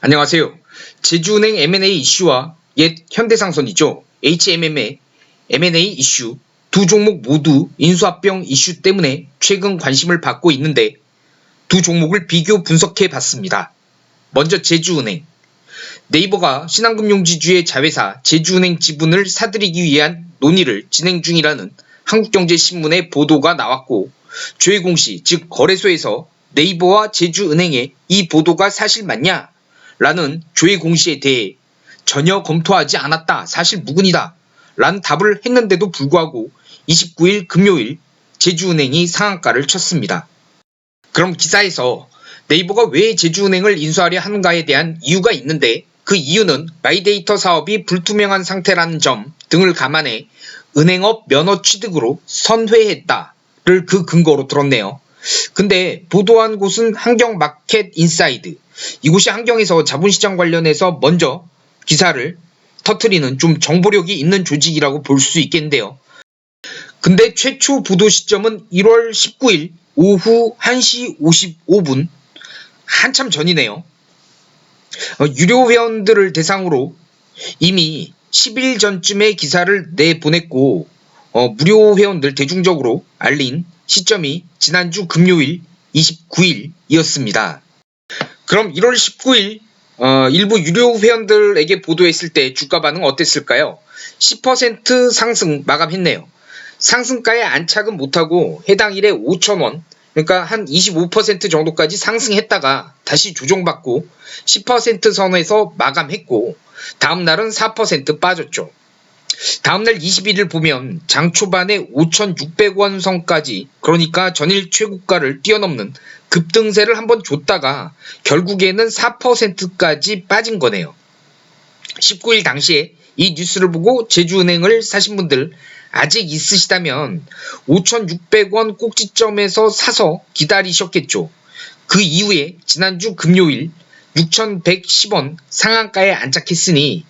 안녕하세요. 제주은행 M&A 이슈와 옛 현대상선이죠. HMM의 M&A 이슈 두 종목 모두 인수합병 이슈 때문에 최근 관심을 받고 있는데 두 종목을 비교 분석해 봤습니다. 먼저 제주은행. 네이버가 신한금융지주의 자회사 제주은행 지분을 사들이기 위한 논의를 진행 중이라는 한국경제신문의 보도가 나왔고, 조회 공시 즉 거래소에서 네이버와 제주은행의 이 보도가 사실 맞냐? 라는 조회 공시에 대해 전혀 검토하지 않았다, 사실 무근이다 라는 답을 했는데도 불구하고 29일 금요일 제주은행이 상한가를 쳤습니다. 그럼 기사에서 네이버가 왜 제주은행을 인수하려 하는가에 대한 이유가 있는데, 그 이유는 마이데이터 사업이 불투명한 상태라는 점 등을 감안해 은행업 면허 취득으로 선회했다를 그 근거로 들었네요. 근데 보도한 곳은 한경마켓인사이드, 이곳이 한경에서 자본시장 관련해서 먼저 기사를 터뜨리는 좀 정보력이 있는 조직이라고 볼 수 있겠는데요. 근데 최초 보도 시점은 1월 19일 오후 1시 55분, 한참 전이네요. 유료 회원들을 대상으로 이미 10일 전쯤에 기사를 내보냈고, 무료 회원들 대중적으로 알린 시점이 지난주 금요일 29일이었습니다. 그럼 1월 19일 일부 유료 회원들에게 보도했을 때 주가 반응 어땠을까요? 10% 상승 마감했네요. 상승가에 안착은 못하고 해당 일에 5,000원, 그러니까 한 25% 정도까지 상승했다가 다시 조정받고 10% 선에서 마감했고, 다음날은 4% 빠졌죠. 다음날 21일 보면 장 초반에 5,600원 선까지, 그러니까 전일 최고가를 뛰어넘는 급등세를 한번 줬다가 결국에는 4%까지 빠진 거네요. 19일 당시에 이 뉴스를 보고 제주은행을 사신 분들 아직 있으시다면 5,600원 꼭지점에서 사서 기다리셨겠죠. 그 이후에 지난주 금요일 6,110원 상한가에 안착했으니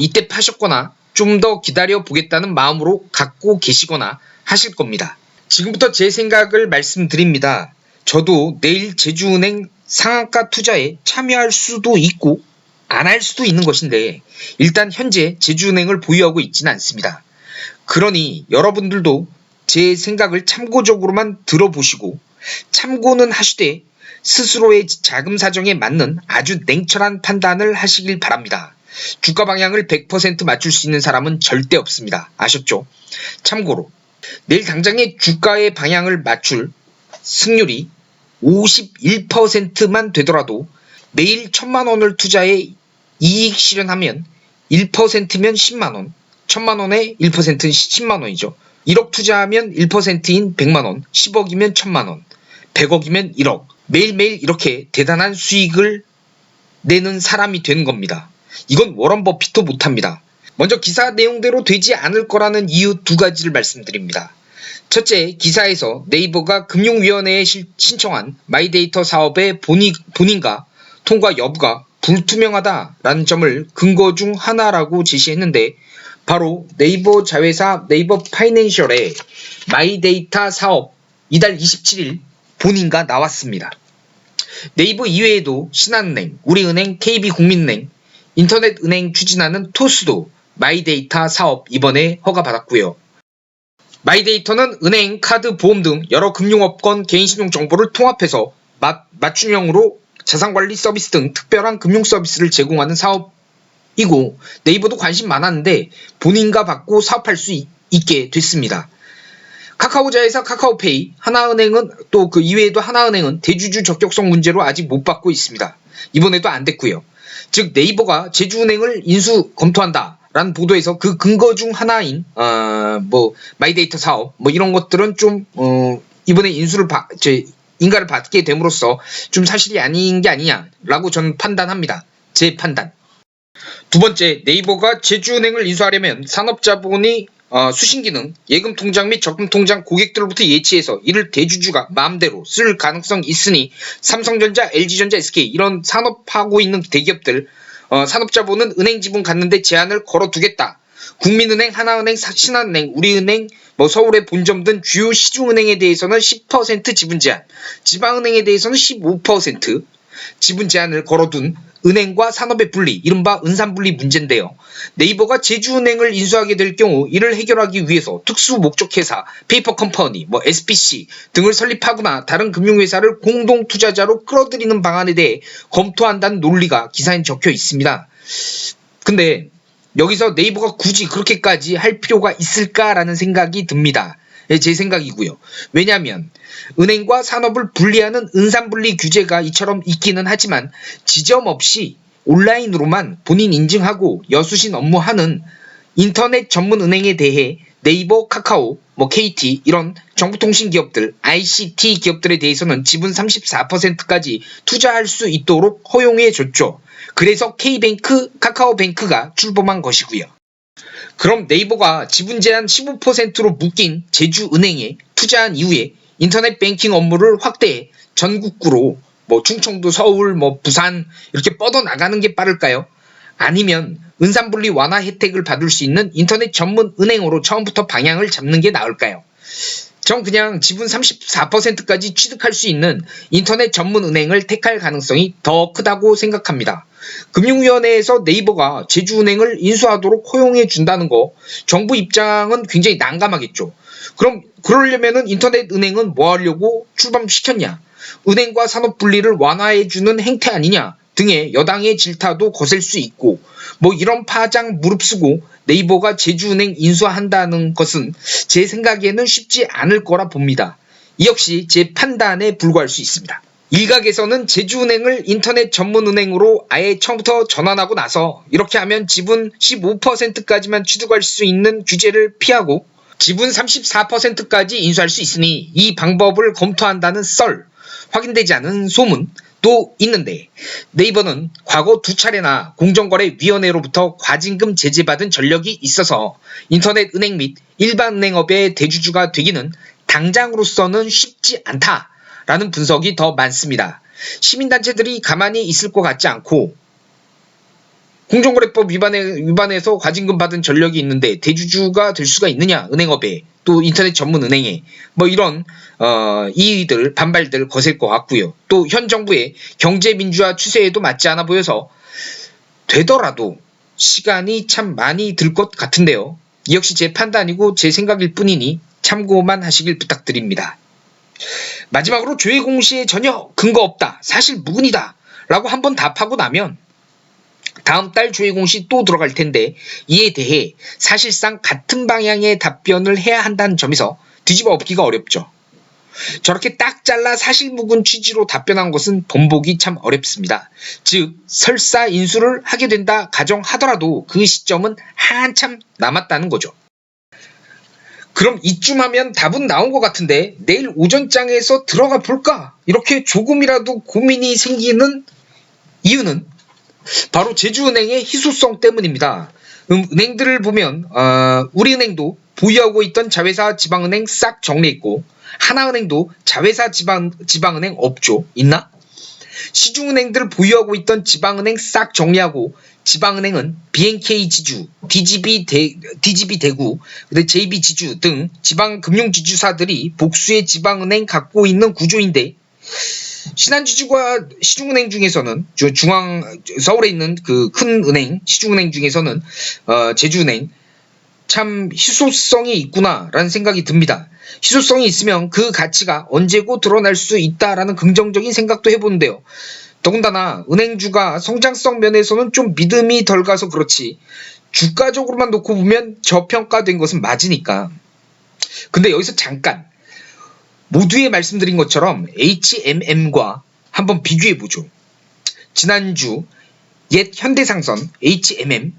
이때 파셨거나 좀 더 기다려 보겠다는 마음으로 갖고 계시거나 하실 겁니다. 지금부터 제 생각을 말씀드립니다. 저도 내일 제주은행 상한가 투자에 참여할 수도 있고 안 할 수도 있는 것인데, 일단 현재 제주은행을 보유하고 있지는 않습니다. 그러니 여러분들도 제 생각을 참고적으로만 들어보시고 참고는 하시되 스스로의 자금 사정에 맞는 아주 냉철한 판단을 하시길 바랍니다. 주가 방향을 100% 맞출 수 있는 사람은 절대 없습니다. 아셨죠? 참고로 내일 당장의 주가의 방향을 맞출 승률이 51%만 되더라도 내일 1,000만원을 투자해 이익 실현하면 1%면 10만원, 1,000만원에 1%는 10만원이죠. 1억 투자하면 1%인 100만원, 10억이면 1,000만원, 100억이면 1억. 매일매일 이렇게 대단한 수익을 내는 사람이 되는 겁니다. 이건 워런 버핏도 못합니다. 먼저 기사 내용대로 되지 않을 거라는 이유 두 가지를 말씀드립니다. 첫째, 기사에서 네이버가 금융위원회에 신청한 마이데이터 사업의 본인과 통과 여부가 불투명하다라는 점을 근거 중 하나라고 제시했는데, 바로 네이버 자회사 네이버 파이낸셜의 마이데이터 사업 이달 27일 본인과 나왔습니다. 네이버 이외에도 신한은행, 우리은행, KB국민은행, 인터넷은행 추진하는 토스도 마이데이터 사업 이번에 허가받았고요. 마이데이터는 은행, 카드, 보험 등 여러 금융업권 개인신용 정보를 통합해서 맞춤형으로 자산관리 서비스 등 특별한 금융 서비스를 제공하는 사업이고, 네이버도 관심 많았는데 본인과 받고 사업할 수 있게 됐습니다. 카카오자회사 카카오페이, 하나은행은 또 그 이외에도 하나은행은 대주주 적격성 문제로 아직 못 받고 있습니다. 이번에도 안 됐고요. 즉 네이버가 제주은행을 인수 검토한다 라는 보도에서 그 근거 중 하나인 마이데이터 사업 이런 것들은 좀 이번에 인가를 받게 됨으로써 좀 사실이 아닌 게 아니냐라고 저는 판단합니다. 제 판단. 두 번째, 네이버가 제주은행을 인수하려면 산업자본이 수신기능, 예금통장 및 적금통장 고객들로부터 예치해서 이를 대주주가 마음대로 쓸 가능성이 있으니 삼성전자, LG전자, SK 이런 산업하고 있는 대기업들 산업자본은 은행 지분 갖는데 제한을 걸어두겠다. 국민은행, 하나은행, 신한은행, 우리은행, 서울의 본점 등 주요 시중은행에 대해서는 10% 지분 제한, 지방은행에 대해서는 15% 지분 제한을 걸어둔 은행과 산업의 분리, 이른바 은산분리 문제인데요. 네이버가 제주은행을 인수하게 될 경우 이를 해결하기 위해서 특수 목적회사, 페이퍼 컴퍼니, SPC 등을 설립하거나 다른 금융회사를 공동 투자자로 끌어들이는 방안에 대해 검토한다는 논리가 기사에 적혀 있습니다. 근데 여기서 네이버가 굳이 그렇게까지 할 필요가 있을까라는 생각이 듭니다. 제 생각이고요. 왜냐하면 은행과 산업을 분리하는 은산분리 규제가 이처럼 있기는 하지만 지점 없이 온라인으로만 본인 인증하고 여수신 업무하는 인터넷 전문 은행에 대해 네이버, 카카오, KT 이런 정보통신 기업들, ICT 기업들에 대해서는 지분 34%까지 투자할 수 있도록 허용해 줬죠. 그래서 K뱅크, 카카오뱅크가 출범한 것이고요. 그럼 네이버가 지분 제한 15%로 묶인 제주은행에 투자한 이후에 인터넷 뱅킹 업무를 확대해 전국구로 충청도, 서울, 부산 이렇게 뻗어나가는 게 빠를까요? 아니면 은산분리 완화 혜택을 받을 수 있는 인터넷 전문 은행으로 처음부터 방향을 잡는 게 나을까요? 전 그냥 지분 34%까지 취득할 수 있는 인터넷 전문 은행을 택할 가능성이 더 크다고 생각합니다. 금융위원회에서 네이버가 제주은행을 인수하도록 허용해 준다는 거 정부 입장은 굉장히 난감하겠죠. 그럼 그러려면은 인터넷 은행은 뭐 하려고 출범시켰냐? 은행과 산업 분리를 완화해 주는 행태 아니냐? 등의 여당의 질타도 거셀 수 있고 이런 파장 무릅쓰고 네이버가 제주은행 인수한다는 것은 제 생각에는 쉽지 않을 거라 봅니다. 이 역시 제 판단에 불과할 수 있습니다. 일각에서는 제주은행을 인터넷 전문은행으로 아예 처음부터 전환하고 나서 이렇게 하면 지분 15%까지만 취득할 수 있는 규제를 피하고 지분 34%까지 인수할 수 있으니 이 방법을 검토한다는 썰, 확인되지 않은 소문 도 있는데 네이버는 과거 2차례나 공정거래위원회로부터 과징금 제재받은 전력이 있어서 인터넷 은행 및 일반 은행업의 대주주가 되기는 당장으로서는 쉽지 않다라는 분석이 더 많습니다. 시민단체들이 가만히 있을 것 같지 않고 공정거래법 위반해서 과징금 받은 전력이 있는데 대주주가 될 수가 있느냐, 은행업에 또 인터넷 전문 은행에 이런 이의들, 반발들 거셀 것 같고요. 또 현 정부의 경제민주화 추세에도 맞지 않아 보여서 되더라도 시간이 참 많이 들 것 같은데요. 이 역시 제 판단이고 제 생각일 뿐이니 참고만 하시길 부탁드립니다. 마지막으로 조회 공시에 전혀 근거 없다, 사실 무근이다 라고 한번 답하고 나면 다음 달 조회 공시 또 들어갈 텐데 이에 대해 사실상 같은 방향의 답변을 해야 한다는 점에서 뒤집어 엎기가 어렵죠. 저렇게 딱 잘라 사실무근 취지로 답변한 것은 번복이 참 어렵습니다. 즉 설사 인수를 하게 된다 가정하더라도 그 시점은 한참 남았다는 거죠. 그럼 이쯤 하면 답은 나온 것 같은데 내일 오전장에서 들어가 볼까? 이렇게 조금이라도 고민이 생기는 이유는 바로 제주은행의 희소성 때문입니다. 은행들을 보면 우리은행도 보유하고 있던 자회사 지방은행 싹 정리했고 하나은행도 자회사 지방은행 없죠. 있나? 시중은행들 보유하고 있던 지방은행 싹 정리하고 지방은행은 BNK 지주, DGB 대구, JB 지주 등 지방금융지주사들이 복수의 지방은행 갖고 있는 구조인데 신한지주가 시중은행 중에서는 서울에 있는 그 큰 은행 시중은행 중에서는 제주은행 참 희소성이 있구나라는 생각이 듭니다. 희소성이 있으면 그 가치가 언제고 드러날 수 있다라는 긍정적인 생각도 해보는데요. 더군다나 은행주가 성장성 면에서는 좀 믿음이 덜 가서 그렇지 주가적으로만 놓고 보면 저평가된 것은 맞으니까. 근데 여기서 잠깐 모두에 말씀드린 것처럼 HMM과 한번 비교해보죠. 지난주 옛 현대상선 HMM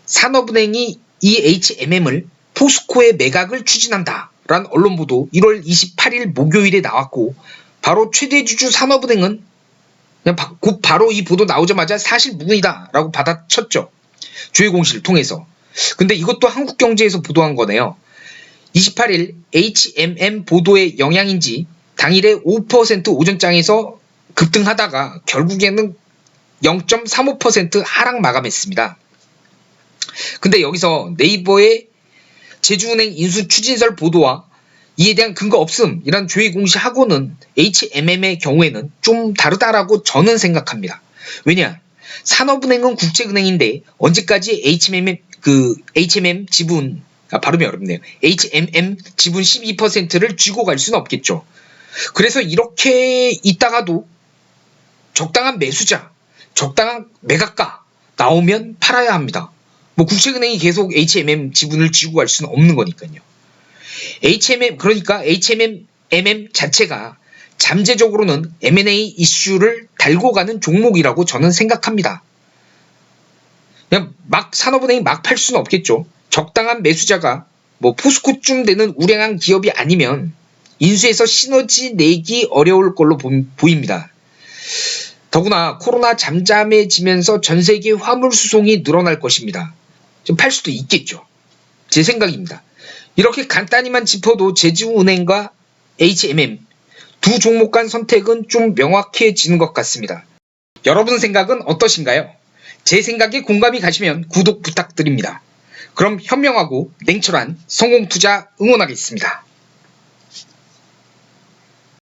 산업은행이 이 HMM을 포스코의 매각을 추진한다 라는 언론보도 1월 28일 목요일에 나왔고 바로 최대주주 산업은행은 그냥 곧 바로 이 보도 나오자마자 사실 무근이다 라고 받아쳤죠. 조회 공시를 통해서. 근데 이것도 한국경제에서 보도한 거네요. 28일 HMM 보도의 영향인지 당일에 5% 오전장에서 급등하다가 결국에는 0.35% 하락 마감했습니다. 근데 여기서 네이버의 제주은행 인수 추진설 보도와 이에 대한 근거 없음 이란 조회 공시하고는 HMM의 경우에는 좀 다르다라고 저는 생각합니다. 왜냐? 산업은행은 국책은행인데 언제까지 HMM 지분, 발음이 어렵네요. HMM 지분 12%를 쥐고 갈 수는 없겠죠. 그래서 이렇게 있다가도 적당한 매수자, 적당한 매각가 나오면 팔아야 합니다. 뭐 국책은행이 계속 HMM 지분을 쥐고 갈 수는 없는 거니까요. 그러니까 HMM 자체가 잠재적으로는 M&A 이슈를 달고 가는 종목이라고 저는 생각합니다. 그냥 산업은행이 막 팔 수는 없겠죠. 적당한 매수자가 뭐 포스코쯤 되는 우량한 기업이 아니면 인수해서 시너지 내기 어려울 걸로 보입니다. 더구나 코로나 잠잠해지면서 전 세계 화물 수송이 늘어날 것입니다. 좀 팔 수도 있겠죠. 제 생각입니다. 이렇게 간단히만 짚어도 제주은행과 HMM 두 종목 간 선택은 좀 명확해지는 것 같습니다. 여러분 생각은 어떠신가요? 제 생각에 공감이 가시면 구독 부탁드립니다. 그럼 현명하고 냉철한 성공투자 응원하겠습니다.